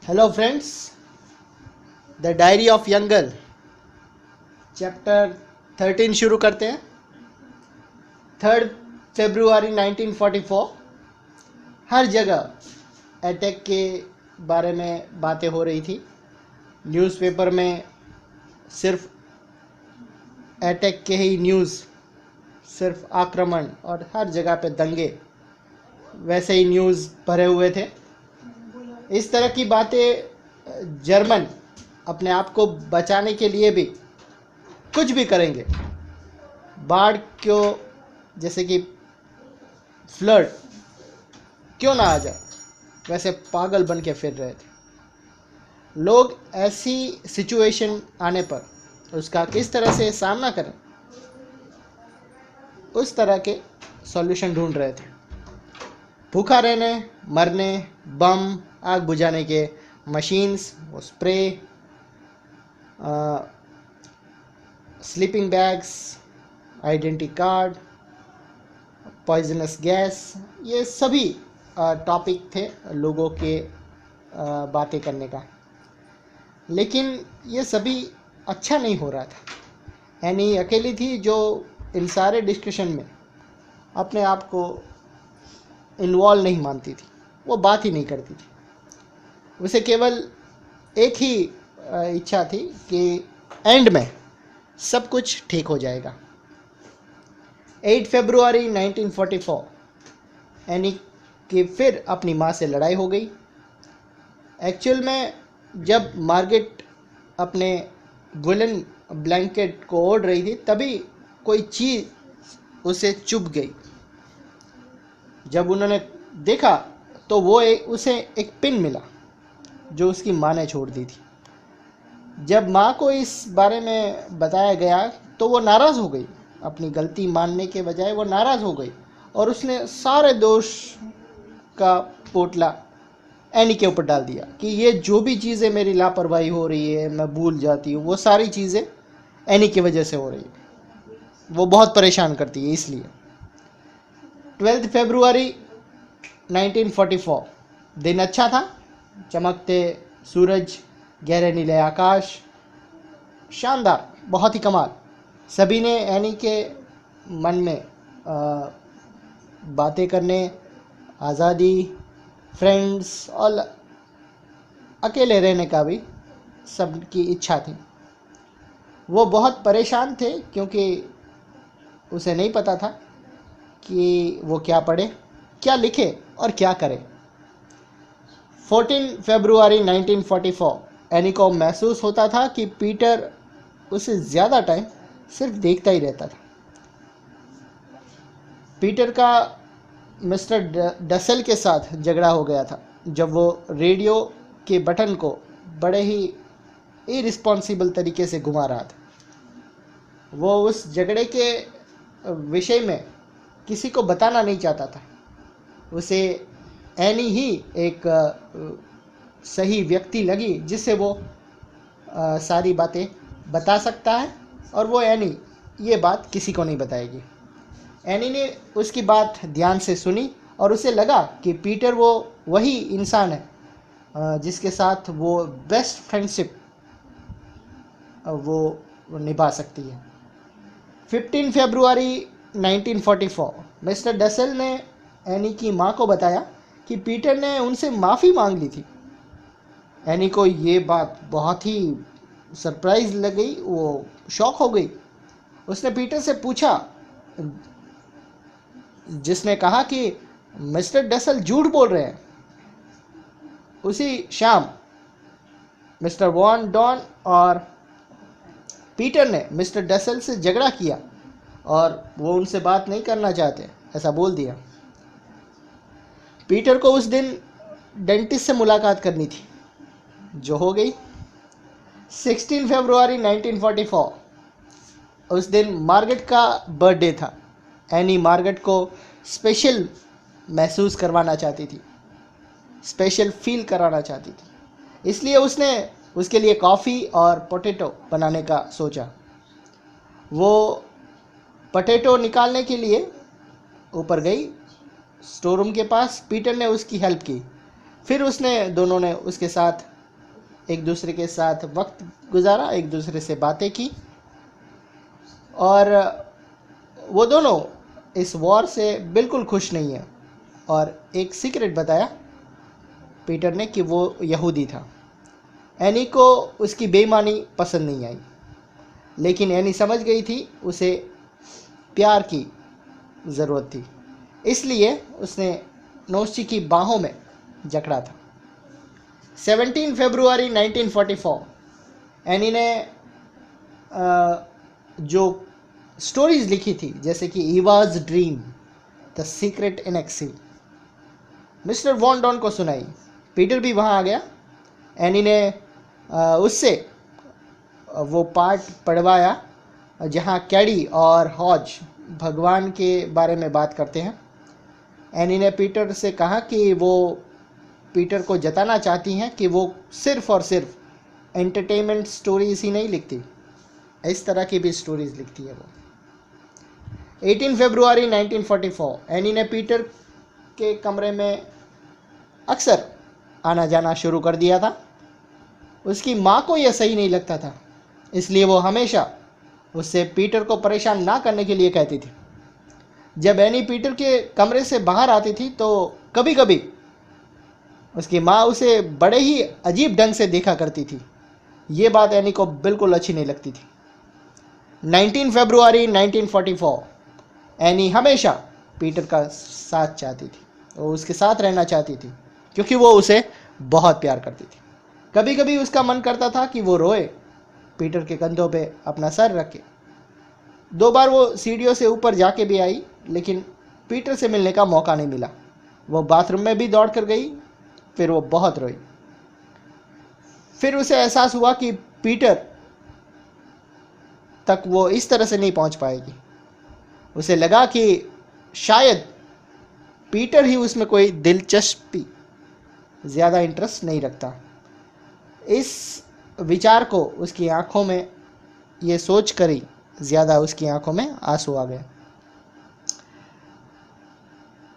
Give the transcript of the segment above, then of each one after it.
Hello friends, the diary of young girl chapter 13 शुरू करते हैं। 3 फरवरी 1944 हर जगह अटैक के बारे में बातें हो रही थी। न्यूज़पेपर में सिर्फ अटैक के ही न्यूज़, सिर्फ आक्रमण और हर जगह पे दंगे, वैसे ही न्यूज़ भरे हुए थे। इस तरह की बातें जर्मन अपने आप को बचाने के लिए भी कुछ भी करेंगे। बाढ़ क्यों, जैसे कि फ्लड क्यों ना आ जाए, वैसे पागल बन के फिर रहे थे। लोग ऐसी सिचुएशन आने पर उसका किस तरह से सामना करें, उस तरह के सॉल्यूशन ढूंढ रहे थे। भूखा रहने, मरने, बम, आग बुझाने के मशीन्स, वो spray, sleeping bags, identity card, poisonous gas, ये सभी टॉपिक थे लोगों के बातें करने का। लेकिन ये सभी अच्छा नहीं हो रहा था। एनी अकेली थी जो इन सारे डिस्कशन में अपने आप को इन्वॉल्व नहीं मानती थी, वो बात ही नहीं करती थी। उसे केवल एक ही इच्छा थी कि एंड में सब कुछ ठीक हो जाएगा। 8 फरवरी 1944 एनी की फिर अपनी माँ से लड़ाई हो गई। एक्चुअल में जब मार्गरेट अपने वुलन ब्लैंकेट को ओढ़ रही थी, तभी कोई चीज़ उसे चुभ गई। जब उन्होंने देखा तो वो उसे एक पिन मिला जो उसकी माँ ने छोड़ दी थी। जब माँ को इस बारे में बताया गया तो वो नाराज़ हो गई। अपनी गलती मानने के बजाय वो नाराज़ हो गई और उसने सारे दोष का पोटला एनी के ऊपर डाल दिया कि ये जो भी चीज़ें मेरी लापरवाही हो रही है, मैं भूल जाती हूँ, वो सारी चीज़ें एनी की वजह से हो रही है। वो बहुत परेशान करती है। इसलिए 12 फरवरी 1944 दिन अच्छा था। चमकते सूरज, गहरे नीले आकाश, शानदार, बहुत ही कमाल। सभी ने एनी के मन में बातें करने, आज़ादी, फ्रेंड्स और अकेले रहने का भी सबकी इच्छा थी। वो बहुत परेशान थे क्योंकि उसे नहीं पता था कि वो क्या पढ़े, क्या लिखे और क्या करे। 14 फरवरी 1944 एनी को महसूस होता था कि पीटर उसे ज़्यादा टाइम सिर्फ देखता ही रहता था। पीटर का मिस्टर डसेल के साथ झगड़ा हो गया था जब वो रेडियो के बटन को बड़े ही इरिस्पॉन्सिबल तरीके से घुमा रहा था। वो उस झगड़े के विषय में किसी को बताना नहीं चाहता था। उसे एनी ही एक सही व्यक्ति लगी जिससे वो सारी बातें बता सकता है, और वो एनी ये बात किसी को नहीं बताएगी। एनी ने उसकी बात ध्यान से सुनी और उसे लगा कि पीटर वो वही इंसान है जिसके साथ वो बेस्ट फ्रेंडशिप वो निभा सकती है। 15 फरवरी 1944 मिस्टर डसेल ने एनी की माँ को बताया कि पीटर ने उनसे माफ़ी मांग ली थी। एनी को ये बात बहुत ही सरप्राइज लगी, वो शॉक हो गई। उसने पीटर से पूछा, जिसने कहा कि मिस्टर डसेल झूठ बोल रहे हैं। उसी शाम मिस्टर वॉन डॉन और पीटर ने मिस्टर डसेल से झगड़ा किया और वो उनसे बात नहीं करना चाहते, ऐसा बोल दिया। पीटर को उस दिन डेंटिस्ट से मुलाकात करनी थी, जो हो गई। 16 फरवरी 1944 उस दिन मार्गरेट का बर्थडे था। एनी मार्गरेट को स्पेशल महसूस करवाना चाहती थी, स्पेशल फील कराना चाहती थी। इसलिए उसने उसके लिए कॉफ़ी और पोटैटो बनाने का सोचा। वो पोटैटो निकालने के लिए ऊपर गई स्टोर रूम के पास। पीटर ने उसकी हेल्प की। फिर दोनों ने उसके साथ एक दूसरे के साथ वक्त गुजारा, एक दूसरे से बातें की, और वो दोनों इस वॉर से बिल्कुल खुश नहीं है। और एक सीक्रेट बताया पीटर ने कि वो यहूदी था। एनी को उसकी बेईमानी पसंद नहीं आई, लेकिन एनी समझ गई थी उसे प्यार की ज़रूरत थी, इसलिए उसने नोस्ची की बाहों में जकड़ा था। 17 फरवरी 1944 एनी ने जो स्टोरीज लिखी थी, जैसे कि Eva's dream, the secret in exile, mister Von Don को सुनाई। पीटर भी वहाँ आ गया। एनी ने उससे वो पार्ट पढ़वाया जहाँ कैडी और हॉज भगवान के बारे में बात करते हैं। एनी ने पीटर से कहा कि वो पीटर को जताना चाहती हैं कि वो सिर्फ़ और सिर्फ एंटरटेनमेंट स्टोरीज ही नहीं लिखती, इस तरह की भी स्टोरीज लिखती है वो। 18 फरवरी 1944 एनी ने पीटर के कमरे में अक्सर आना जाना शुरू कर दिया था। उसकी माँ को यह सही नहीं लगता था, इसलिए वो हमेशा उससे पीटर को परेशान ना करने के लिए कहती थी। जब एनी पीटर के कमरे से बाहर आती थी तो कभी कभी उसकी माँ उसे बड़े ही अजीब ढंग से देखा करती थी। ये बात एनी को बिल्कुल अच्छी नहीं लगती थी। 19 फरवरी 1944 एनी हमेशा पीटर का साथ चाहती थी, वो उसके साथ रहना चाहती थी, क्योंकि वो उसे बहुत प्यार करती थी। कभी कभी उसका मन करता था कि वो रोए, पीटर के कंधों पे अपना सर रखे। 2 बार वो सीढ़ियों से ऊपर जाके भी आई, लेकिन पीटर से मिलने का मौका नहीं मिला। वो बाथरूम में भी दौड़ कर गई, फिर वो बहुत रोई। फिर उसे एहसास हुआ कि पीटर तक वो इस तरह से नहीं पहुंच पाएगी। उसे लगा कि शायद पीटर ही उसमें कोई दिलचस्पी, ज़्यादा इंटरेस्ट नहीं रखता। इस विचार को उसकी आंखों में, ये सोच कर ही ज़्यादा उसकी आंखों में आंसू आ गए।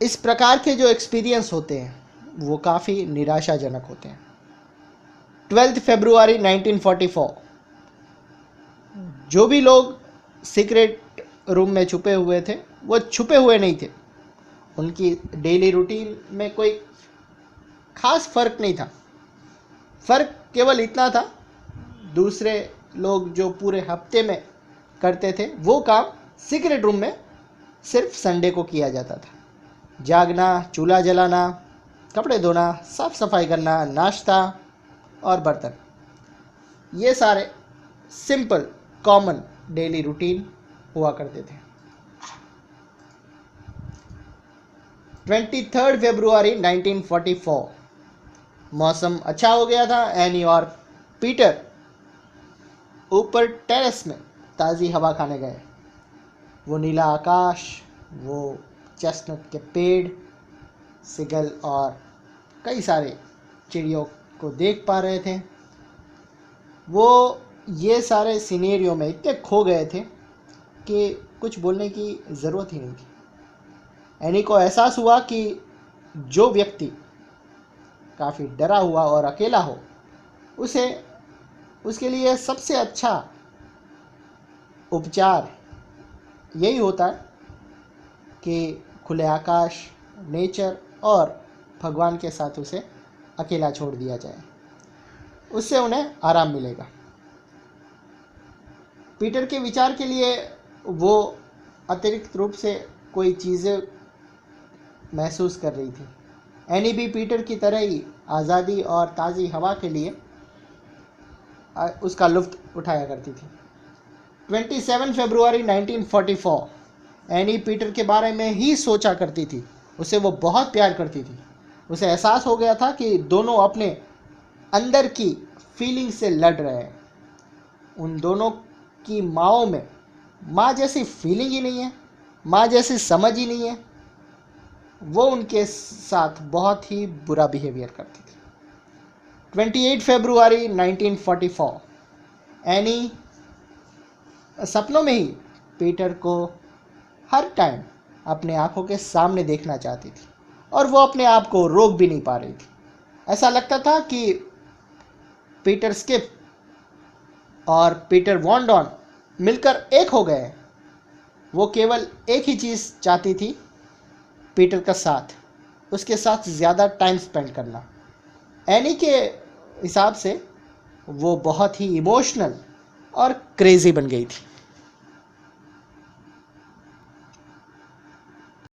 इस प्रकार के जो एक्सपीरियंस होते हैं वो काफ़ी निराशाजनक होते हैं। 12 फरवरी 1944 जो भी लोग सीक्रेट रूम में छुपे हुए थे वो छुपे हुए नहीं थे। उनकी डेली रूटीन में कोई खास फ़र्क नहीं था। फ़र्क केवल इतना था, दूसरे लोग जो पूरे हफ्ते में करते थे वो काम सीक्रेट रूम में सिर्फ संडे को किया जाता था। जागना, चूल्हा जलाना, कपड़े धोना, साफ सफाई करना, नाश्ता और बर्तन, ये सारे सिंपल कॉमन डेली रूटीन हुआ करते थे। 23 फरवरी 1944 मौसम अच्छा हो गया था। एनी और पीटर ऊपर टेरेस में ताज़ी हवा खाने गए। वो नीला आकाश, वो चेस्टनट के पेड़, सिगल और कई सारे चिड़ियों को देख पा रहे थे। वो ये सारे सिनेरियो में इतने खो गए थे कि कुछ बोलने की ज़रूरत ही नहीं थी। एनी को एहसास हुआ कि जो व्यक्ति काफ़ी डरा हुआ और अकेला हो, उसे उसके लिए सबसे अच्छा उपचार यही होता है कि खुले आकाश, नेचर और भगवान के साथ उसे अकेला छोड़ दिया जाए, उससे उन्हें आराम मिलेगा। पीटर के विचार के लिए वो अतिरिक्त रूप से कोई चीज़ें महसूस कर रही थी। एनी भी पीटर की तरह ही आज़ादी और ताज़ी हवा के लिए उसका लुत्फ़ उठाया करती थी। 27 फरवरी 1944 एनी पीटर के बारे में ही सोचा करती थी। उसे वो बहुत प्यार करती थी। उसे एहसास हो गया था कि दोनों अपने अंदर की फीलिंग से लड़ रहे हैं। उन दोनों की माँओं में माँ जैसी फीलिंग ही नहीं है, माँ जैसी समझ ही नहीं है। वो उनके साथ बहुत ही बुरा बिहेवियर करती थी। 28 फरवरी 1944 एनी सपनों में ही पीटर को हर टाइम अपने आंखों के सामने देखना चाहती थी और वो अपने आप को रोक भी नहीं पा रही थी। ऐसा लगता था कि पीटर स्किप और पीटर वॉन डॉन मिलकर एक हो गए। वो केवल एक ही चीज़ चाहती थी, पीटर का साथ, उसके साथ ज़्यादा टाइम स्पेंड करना। एनी के हिसाब से वो बहुत ही इमोशनल और क्रेज़ी बन गई थी।